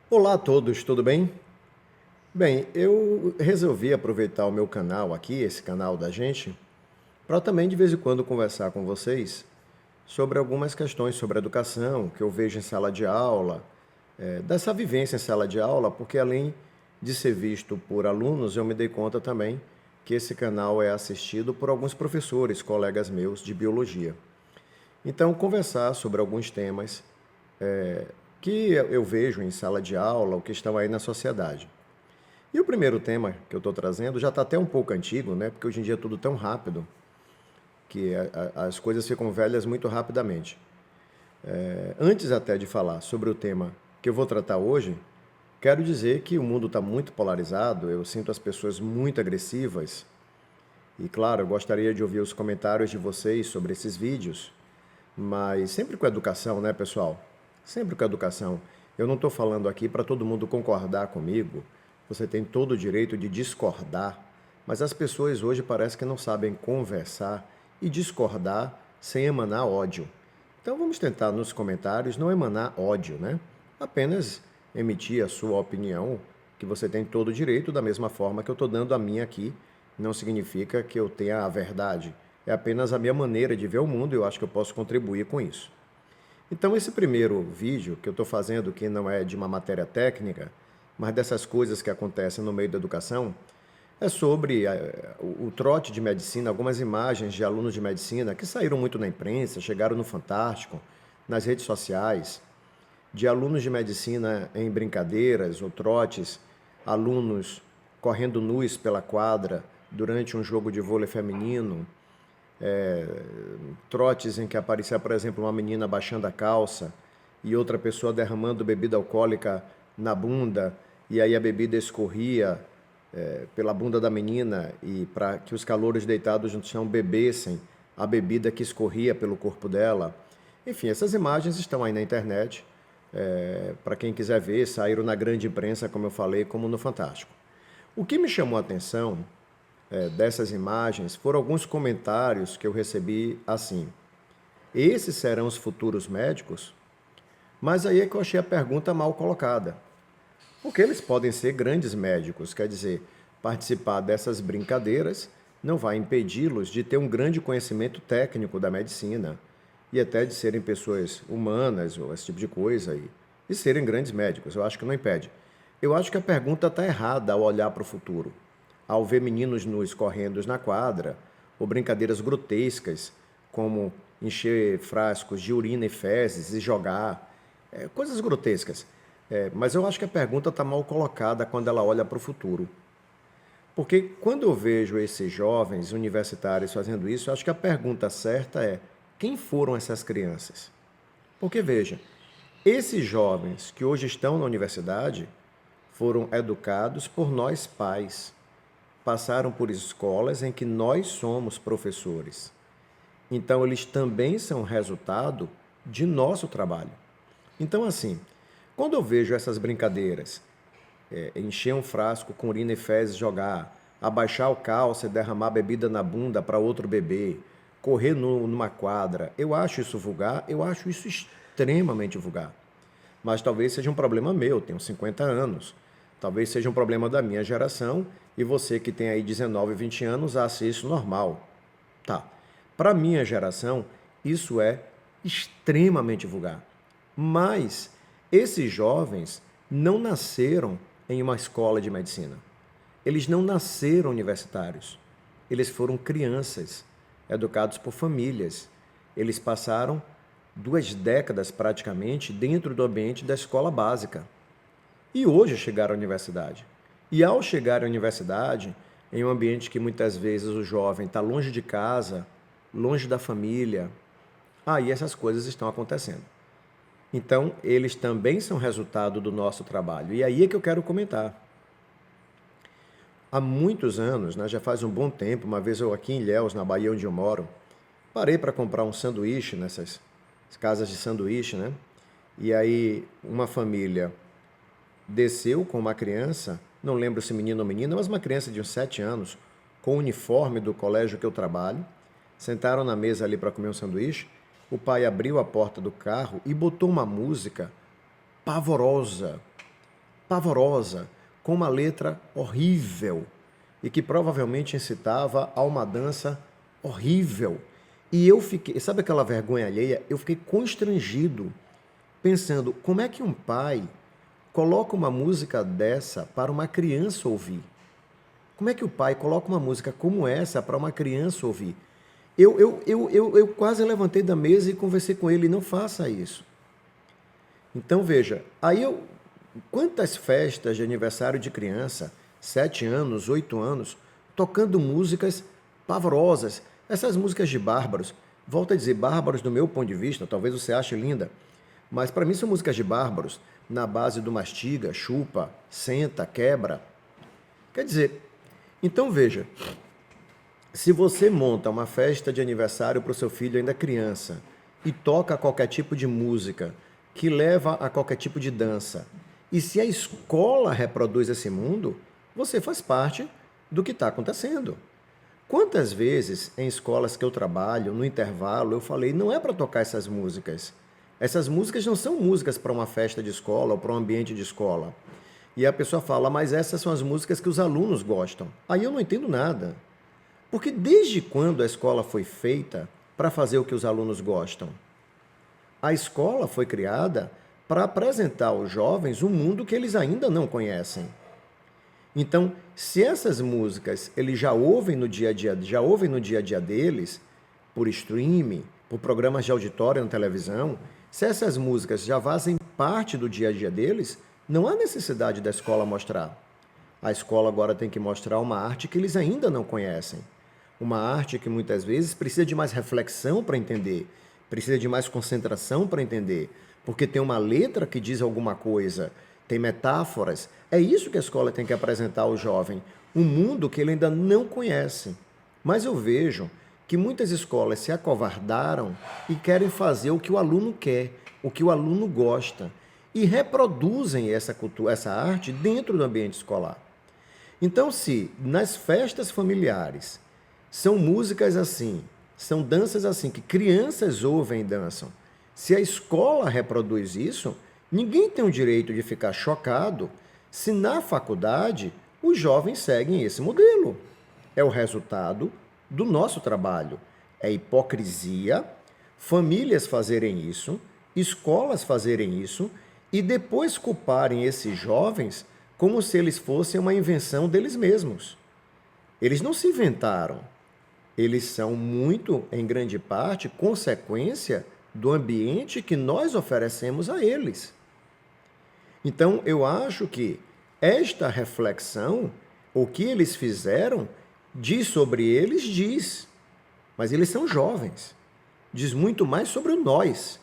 Olá a todos, tudo bem? Bem, eu resolvi aproveitar o meu canal aqui, esse canal da gente, para também de vez em quando conversar com vocês sobre algumas questões sobre educação que eu vejo em sala de aula, dessa vivência em sala de aula, porque além de ser visto por alunos, eu me dei conta também que esse canal é assistido por alguns professores, colegas meus de biologia. Então, conversar sobre alguns temas que eu vejo em sala de aula, ou que estão aí na sociedade. E o primeiro tema que eu estou trazendo já está até um pouco antigo, né? Porque hoje em dia é tudo tão rápido que as coisas ficam velhas muito rapidamente. Antes até de falar sobre o tema que eu vou tratar hoje, quero dizer que o mundo está muito polarizado, eu sinto as pessoas muito agressivas. E claro, eu gostaria de ouvir os comentários de vocês sobre esses vídeos, mas sempre com educação, né, pessoal? Sempre com educação. Eu não estou falando aqui para todo mundo concordar comigo. Você tem todo o direito de discordar, mas as pessoas hoje parece que não sabem conversar e discordar sem emanar ódio. Então vamos tentar nos comentários não emanar ódio, né? Apenas emitir a sua opinião, que você tem todo o direito, da mesma forma que eu estou dando a minha aqui. Não significa que eu tenha a verdade. É apenas a minha maneira de ver o mundo e eu acho que eu posso contribuir com isso. Então, esse primeiro vídeo que eu estou fazendo, que não é de uma matéria técnica, mas dessas coisas que acontecem no meio da educação, é sobre o trote de medicina, algumas imagens de alunos de medicina que saíram muito na imprensa, chegaram no Fantástico, nas redes sociais, de alunos de medicina em brincadeiras ou trotes, alunos correndo nus pela quadra durante um jogo de vôlei feminino, trotes em que aparecia, por exemplo, uma menina baixando a calça e outra pessoa derramando bebida alcoólica na bunda, e aí a bebida escorria pela bunda da menina e para que os calouros deitados no chão bebessem a bebida que escorria pelo corpo dela. Enfim, essas imagens estão aí na internet. Para quem quiser ver, saíram na grande imprensa, como eu falei, como no Fantástico. O que me chamou a atenção dessas imagens foram alguns comentários que eu recebi assim: esses serão os futuros médicos? Mas aí é que eu achei a pergunta mal colocada. Porque eles podem ser grandes médicos, quer dizer, participar dessas brincadeiras não vai impedi-los de ter um grande conhecimento técnico da medicina e até de serem pessoas humanas ou esse tipo de coisa e serem grandes médicos. Eu acho que não impede. Eu acho que a pergunta está errada ao olhar para o futuro, ao ver meninos nus correndo na quadra ou brincadeiras grotescas como encher frascos de urina e fezes e jogar, coisas grotescas. Mas eu acho que a pergunta está mal colocada quando ela olha para o futuro. Porque quando eu vejo esses jovens universitários fazendo isso, eu acho que a pergunta certa é: quem foram essas crianças? Porque veja, esses jovens que hoje estão na universidade foram educados por nós pais, passaram por escolas em que nós somos professores. Então, eles também são resultado de nosso trabalho. Então, assim, quando eu vejo essas brincadeiras, encher um frasco com urina e fezes, jogar, abaixar o calça e derramar bebida na bunda para outro bebê, correr numa quadra, eu acho isso vulgar, eu acho isso extremamente vulgar. Mas talvez seja um problema meu, tenho 50 anos. Talvez seja um problema da minha geração e você que tem aí 19, 20 anos acha isso normal. Tá. Para minha geração, isso é extremamente vulgar. Mas esses jovens não nasceram em uma escola de medicina. Eles não nasceram universitários. Eles foram crianças, educados por famílias. Eles passaram 2 décadas praticamente dentro do ambiente da escola básica. E hoje chegaram à universidade. E ao chegar à universidade, em um ambiente que muitas vezes o jovem está longe de casa, longe da família, aí essas coisas estão acontecendo. Então, eles também são resultado do nosso trabalho. E aí é que eu quero comentar. Há muitos anos, né, já faz um bom tempo, uma vez eu aqui em Ilhéus, na Bahia onde eu moro, parei para comprar um sanduíche nessas casas de sanduíche, né? E aí uma família desceu com uma criança, não lembro se menino ou menina, mas uma criança de uns 7 anos, com o uniforme do colégio que eu trabalho, sentaram na mesa ali para comer um sanduíche. O pai abriu a porta do carro e botou uma música pavorosa, pavorosa, com uma letra horrível e que provavelmente incitava a uma dança horrível. E eu fiquei, sabe aquela vergonha alheia? Eu fiquei constrangido, pensando, como é que um pai coloca uma música dessa para uma criança ouvir? Como é que o pai coloca uma música como essa para uma criança ouvir? Eu quase levantei da mesa e conversei com ele, não faça isso. Então, veja, quantas festas de aniversário de criança, 7 anos, 8 anos, tocando músicas pavorosas, essas músicas de bárbaros, volto a dizer, bárbaros do meu ponto de vista, talvez você ache linda, mas para mim são músicas de bárbaros, na base do mastiga, chupa, senta, quebra. Quer dizer, então veja, se você monta uma festa de aniversário para o seu filho ainda criança e toca qualquer tipo de música que leva a qualquer tipo de dança, e se a escola reproduz esse mundo, você faz parte do que está acontecendo. Quantas vezes em escolas que eu trabalho, no intervalo, eu falei, não é para tocar essas músicas. Essas músicas não são músicas para uma festa de escola ou para um ambiente de escola. E a pessoa fala, mas essas são as músicas que os alunos gostam. Aí eu não entendo nada. Porque desde quando a escola foi feita para fazer o que os alunos gostam? A escola foi criada para apresentar aos jovens um mundo que eles ainda não conhecem. Então, se essas músicas eles já ouvem no dia a dia deles, por streaming, por programas de auditório na televisão, se essas músicas já fazem parte do dia a dia deles, não há necessidade da escola mostrar. A escola agora tem que mostrar uma arte que eles ainda não conhecem. Uma arte que muitas vezes precisa de mais reflexão para entender, precisa de mais concentração para entender, porque tem uma letra que diz alguma coisa, tem metáforas. É isso que a escola tem que apresentar ao jovem, um mundo que ele ainda não conhece. Mas eu vejo que muitas escolas se acovardaram e querem fazer o que o aluno quer, o que o aluno gosta, e reproduzem essa cultura, essa arte dentro do ambiente escolar. Então, se nas festas familiares são músicas assim, são danças assim, que crianças ouvem e dançam, se a escola reproduz isso, ninguém tem o direito de ficar chocado se na faculdade os jovens seguem esse modelo. É o resultado do nosso trabalho. É hipocrisia, famílias fazerem isso, escolas fazerem isso e depois culparem esses jovens como se eles fossem uma invenção deles mesmos. Eles não se inventaram. Eles são muito, em grande parte, consequência do ambiente que nós oferecemos a eles. Então, eu acho que esta reflexão, o que eles fizeram, diz sobre eles, diz. Mas eles são jovens. Diz muito mais sobre nós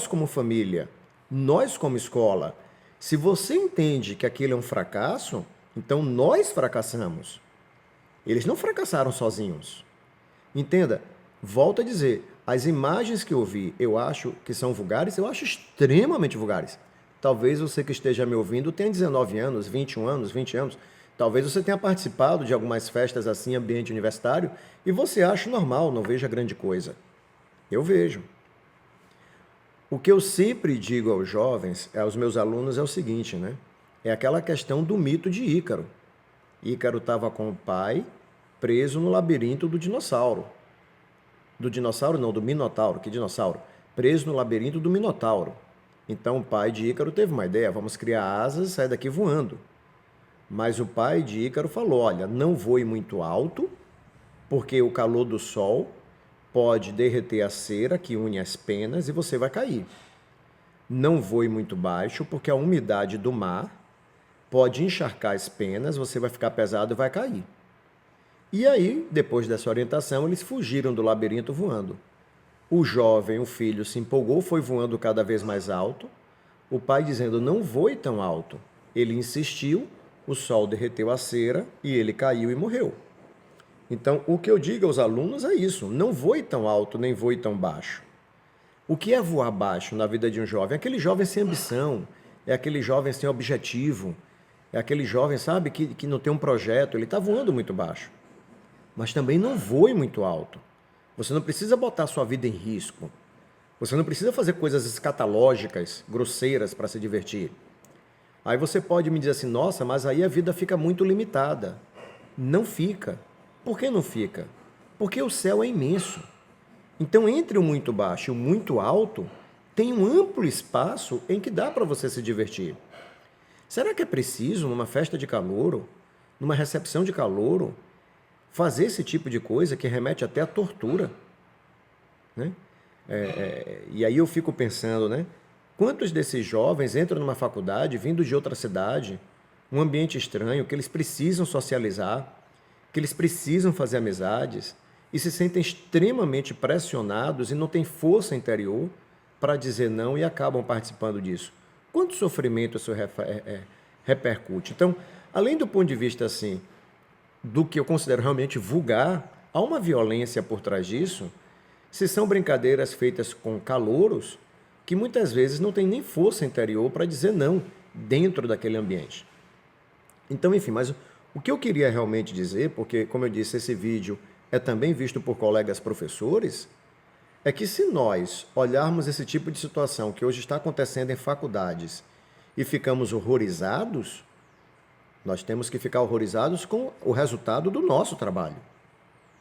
como família, nós como escola. Se você entende que aquilo é um fracasso, então nós fracassamos. Eles não fracassaram sozinhos. Entenda, volto a dizer, as imagens que eu vi, eu acho que são vulgares, eu acho extremamente vulgares. Talvez você que esteja me ouvindo tenha 19 anos, 21 anos, 20 anos. Talvez você tenha participado de algumas festas assim, ambiente universitário, e você acha normal, não veja grande coisa. Eu vejo. O que eu sempre digo aos jovens, aos meus alunos, é o seguinte, né? É aquela questão do mito de Ícaro. Ícaro estava com o pai preso no labirinto do dinossauro. Do dinossauro não, do Minotauro. Que dinossauro? Preso no labirinto do Minotauro. Então o pai de Ícaro teve uma ideia, vamos criar asas e sair daqui voando. Mas o pai de Ícaro falou, olha, não voe muito alto, porque o calor do sol pode derreter a cera que une as penas e você vai cair. Não voe muito baixo, porque a umidade do mar pode encharcar as penas, você vai ficar pesado e vai cair. E aí, depois dessa orientação, eles fugiram do labirinto voando. O jovem, o filho, se empolgou, foi voando cada vez mais alto. O pai dizendo, não voe tão alto. Ele insistiu, o sol derreteu a cera e ele caiu e morreu. Então, o que eu digo aos alunos é isso, não voe tão alto, nem voe tão baixo. O que é voar baixo na vida de um jovem? É aquele jovem sem ambição, é aquele jovem sem objetivo, é aquele jovem, sabe, que não tem um projeto, ele está voando muito baixo. Mas também não voe muito alto. Você não precisa botar sua vida em risco. Você não precisa fazer coisas escatológicas, grosseiras para se divertir. Aí você pode me dizer assim, nossa, mas aí a vida fica muito limitada. Não fica. Por que não fica? Porque o céu é imenso. Então, entre o muito baixo e o muito alto, tem um amplo espaço em que dá para você se divertir. Será que é preciso, numa festa de calouro, numa recepção de calouro, fazer esse tipo de coisa que remete até à tortura? Né? E aí eu fico pensando, né? Quantos desses jovens entram numa faculdade vindo de outra cidade, um ambiente estranho, que eles precisam socializar, que eles precisam fazer amizades e se sentem extremamente pressionados e não têm força interior para dizer não e acabam participando disso? Quanto sofrimento isso repercute? Então, além do ponto de vista assim, do que eu considero realmente vulgar, há uma violência por trás disso, se são brincadeiras feitas com calouros que muitas vezes não têm nem força interior para dizer não dentro daquele ambiente. Então, enfim, mas o que eu queria realmente dizer, porque, como eu disse, esse vídeo é também visto por colegas professores, é que se nós olharmos esse tipo de situação que hoje está acontecendo em faculdades e ficamos horrorizados, nós temos que ficar horrorizados com o resultado do nosso trabalho.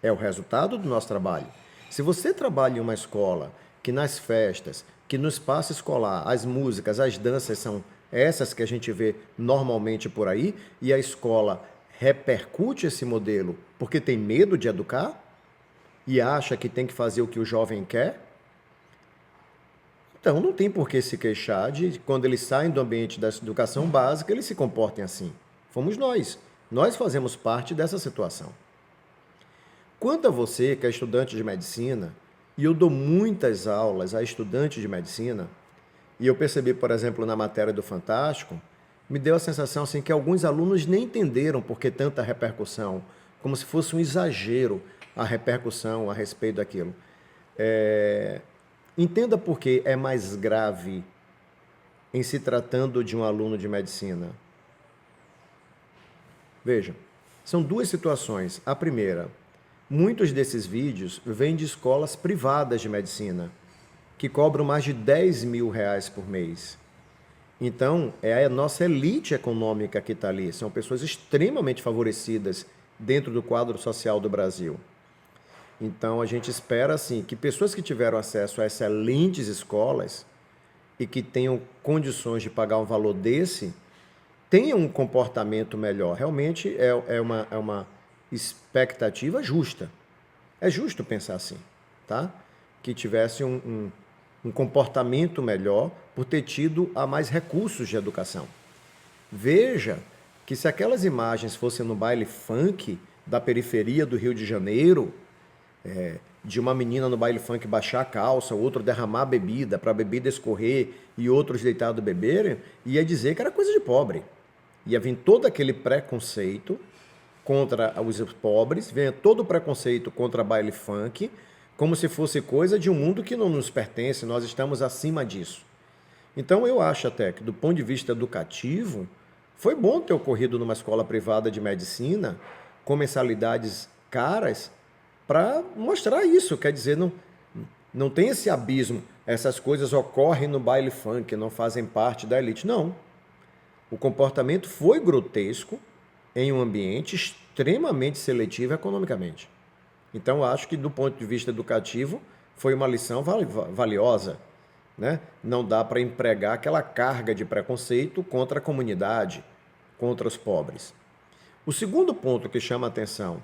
É o resultado do nosso trabalho. Se você trabalha em uma escola que nas festas, que no espaço escolar, as músicas, as danças são essas que a gente vê normalmente por aí, e a escola repercute esse modelo porque tem medo de educar e acha que tem que fazer o que o jovem quer, então não tem por que se queixar de quando eles saem do ambiente da educação básica, eles se comportem assim. Fomos nós. Nós fazemos parte dessa situação. Quanto a você, que é estudante de medicina, e eu dou muitas aulas a estudantes de medicina, e eu percebi, por exemplo, na matéria do Fantástico, me deu a sensação assim, que alguns alunos nem entenderam por que tanta repercussão, como se fosse um exagero a repercussão a respeito daquilo. Entenda por que é mais grave em se tratando de um aluno de medicina. Veja, são duas situações. A primeira, muitos desses vídeos vêm de escolas privadas de medicina, que cobram mais de 10 mil reais por mês. Então, é a nossa elite econômica que está ali. São pessoas extremamente favorecidas dentro do quadro social do Brasil. Então, a gente espera, assim, que pessoas que tiveram acesso a excelentes escolas e que tenham condições de pagar um valor desse, tenham um comportamento melhor. Realmente é uma expectativa justa. É justo pensar assim, tá? Que tivesse um comportamento melhor por ter tido a mais recursos de educação. Veja que se aquelas imagens fossem no baile funk da periferia do Rio de Janeiro, de uma menina no baile funk baixar a calça, outro derramar a bebida para a bebida escorrer e outros deitados beberem, ia dizer que era coisa de pobre. Ia vir todo aquele preconceito contra os pobres, vem todo o preconceito contra baile funk, como se fosse coisa de um mundo que não nos pertence, nós estamos acima disso. Então eu acho até que, do ponto de vista educativo, foi bom ter ocorrido numa escola privada de medicina, com mensalidades caras, para mostrar isso. Quer dizer, não tem esse abismo, essas coisas ocorrem no baile funk, não fazem parte da elite. Não. O comportamento foi grotesco em um ambiente extremamente seletivo economicamente. Então, acho que, do ponto de vista educativo, foi uma lição valiosa. Né? Não dá para empregar aquela carga de preconceito contra a comunidade, contra os pobres. O segundo ponto que chama a atenção,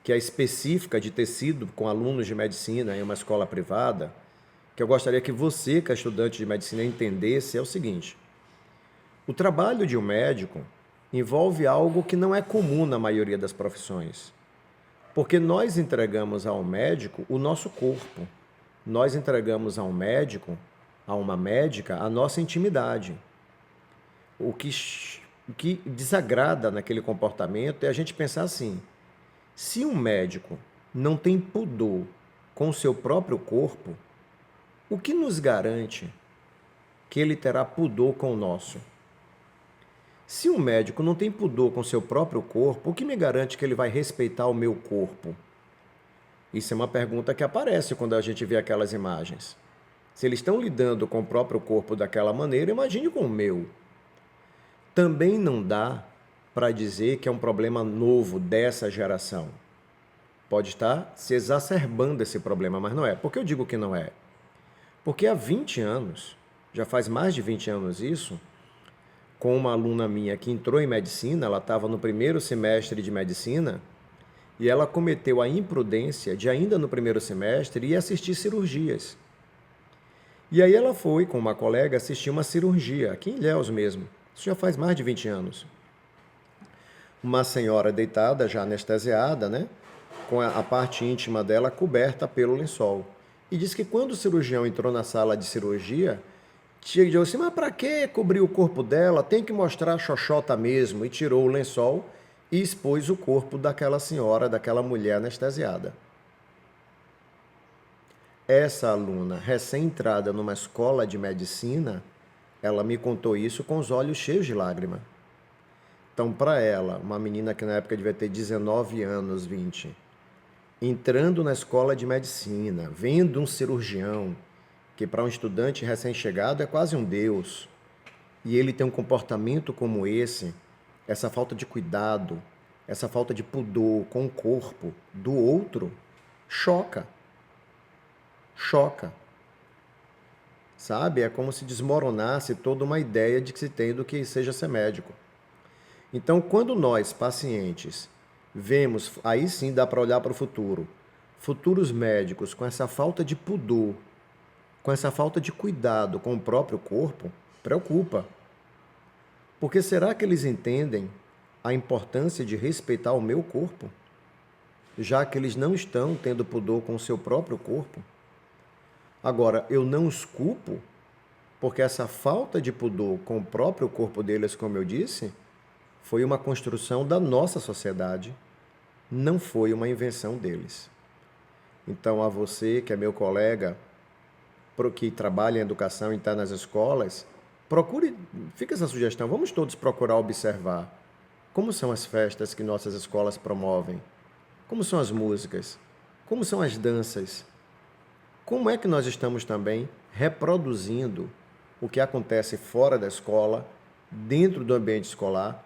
que é específica de ter sido com alunos de medicina em uma escola privada, que eu gostaria que você, que é estudante de medicina, entendesse, é o seguinte: o trabalho de um médico envolve algo que não é comum na maioria das profissões. Porque nós entregamos ao médico o nosso corpo. Nós entregamos ao médico, a uma médica, a nossa intimidade. O que desagrada naquele comportamento é a gente pensar assim: se um médico não tem pudor com o seu próprio corpo, o que nos garante que ele terá pudor com o nosso? Se um médico não tem pudor com o seu próprio corpo, o que me garante que ele vai respeitar o meu corpo? Isso é uma pergunta que aparece quando a gente vê aquelas imagens. Se eles estão lidando com o próprio corpo daquela maneira, imagine com o meu. também não dá para dizer que é um problema novo dessa geração. Pode estar se exacerbando esse problema, mas não é. Por que eu digo que não é? Porque há 20 anos, já faz mais de 20 anos isso, com uma aluna minha que entrou em medicina, ela estava no primeiro semestre de medicina, e ela cometeu a imprudência de, ainda no primeiro semestre, ir assistir cirurgias. E aí ela foi, com uma colega, assistir uma cirurgia, aqui em Ilhéus mesmo. Isso já faz mais de 20 anos. Uma senhora deitada, já anestesiada, né? Com a parte íntima dela coberta pelo lençol. E disse que quando o cirurgião entrou na sala de cirurgia, disse assim, mas para que cobrir o corpo dela? Tem que mostrar a xoxota mesmo. E tirou o lençol e expôs o corpo daquela senhora, daquela mulher anestesiada. Essa aluna, recém-entrada numa escola de medicina, ela me contou isso com os olhos cheios de lágrima. Então, para ela, uma menina que na época devia ter 19 anos, 20, entrando na escola de medicina, vendo um cirurgião, que para um estudante recém-chegado é quase um deus, e ele tem um comportamento como esse, essa falta de cuidado, essa falta de pudor com o corpo do outro, choca. Choca. Sabe? É como se desmoronasse toda uma ideia de que se tem do que seja ser médico. Então, quando nós, pacientes, vemos, aí sim dá para olhar para o futuro, futuros médicos com essa falta de pudor, com essa falta de cuidado com o próprio corpo, preocupa. Porque será que eles entendem a importância de respeitar o meu corpo, já que eles não estão tendo pudor com o seu próprio corpo? Agora, eu não os culpo, porque essa falta de pudor com o próprio corpo deles, como eu disse, foi uma construção da nossa sociedade, não foi uma invenção deles. Então, a você, que é meu colega, que trabalha em educação e está nas escolas, procure, fica essa sugestão, vamos todos procurar observar como são as festas que nossas escolas promovem, como são as músicas, como são as danças, como é que nós estamos também reproduzindo o que acontece fora da escola, dentro do ambiente escolar,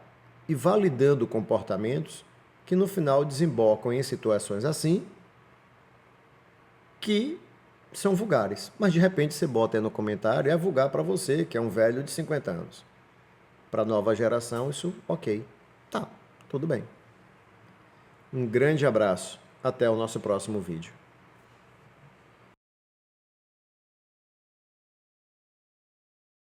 e validando comportamentos que no final desembocam em situações assim que são vulgares. Mas de repente você bota aí no comentário, é vulgar para você, que é um velho de 50 anos. Para a nova geração, isso ok. Tá, tudo bem. Um grande abraço. Até o nosso próximo vídeo.